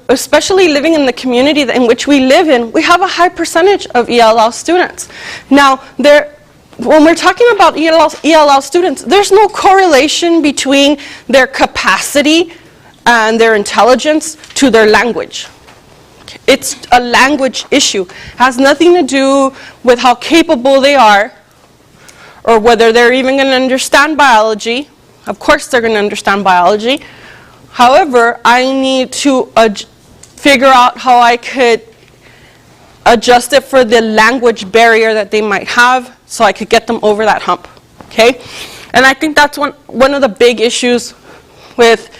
especially living in the community in which we live in, we have a high percentage of ELL students. Now, when we're talking about ELL students, there's no correlation between their capacity and their intelligence to their language. It's a language issue. It has nothing to do with how capable they are or whether they're even going to understand biology. Of course they're going to understand biology. However, I need to figure out how I could adjust it for the language barrier that they might have so I could get them over that hump. Okay? And I think that's one of the big issues with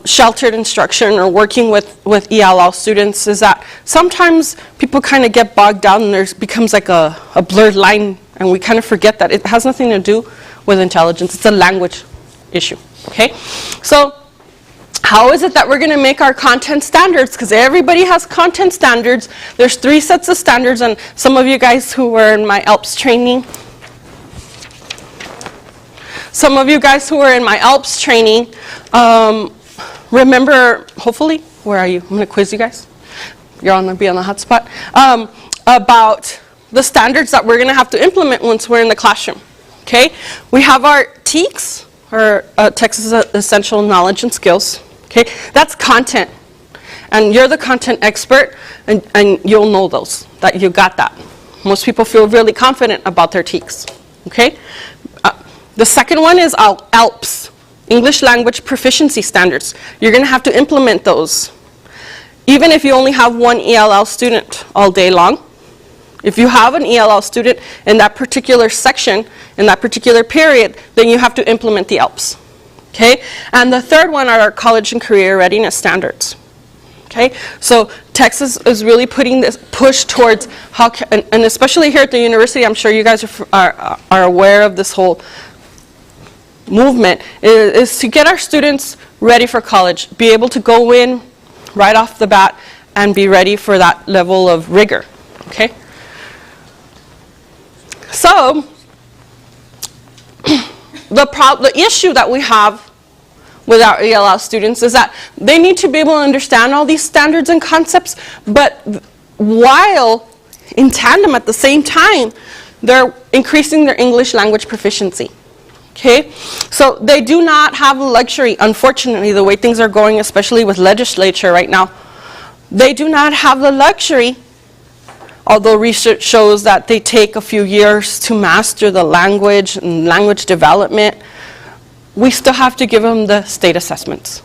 sheltered instruction or working with ELL students is that sometimes people kind of get bogged down and there becomes like a blurred line and we kind of forget that it has nothing to do with intelligence. It's a language issue. Okay? So how is it that we're going to make our content standards? Because everybody has content standards. There's 3 sets of standards, and some of you guys who were in my ALPS training, remember, hopefully, where are you? I'm going to quiz you guys. You're going to be on the hot spot. About the standards that we're going to have to implement once we're in the classroom. Okay? We have our TEKS, or Texas Essential Knowledge and Skills. Okay? That's content. And you're the content expert, and you'll know those, that you got that. Most people feel really confident about their TEKS. Okay? The second one is ALPS, English Language Proficiency Standards. You're going to have to implement those. Even if you only have one ELL student all day long, if you have an ELL student in that particular section, in that particular period, then you have to implement the ALPS. Okay? And the third one are our college and career readiness standards. Okay? So Texas is really putting this push towards how, and especially here at the university, I'm sure you guys are aware of this whole movement, is to get our students ready for college, be able to go in right off the bat and be ready for that level of rigor. Okay? So, the issue that we have with our ELL students is that they need to be able to understand all these standards and concepts, but while in tandem at the same time, they're increasing their English language proficiency. Okay? So they do not have the luxury, unfortunately, the way things are going, especially with legislature right now, they do not have the luxury, although research shows that they take a few years to master the language and language development, we still have to give them the state assessments.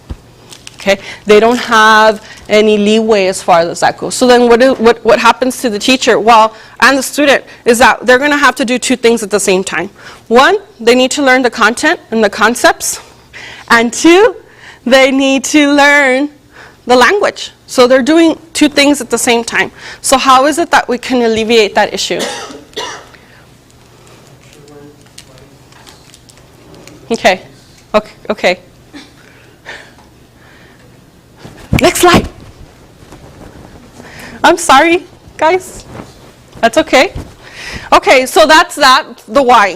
Okay? They don't have any leeway as far as that goes. So then what happens to the teacher, and the student, is that they're going to have to do 2 things at the same time. 1, they need to learn the content and the concepts. And 2, they need to learn the language. So they're doing 2 things at the same time. So how is it that we can alleviate that issue? Okay. Okay. Next slide. I'm sorry, guys. That's okay. Okay, so that's the why.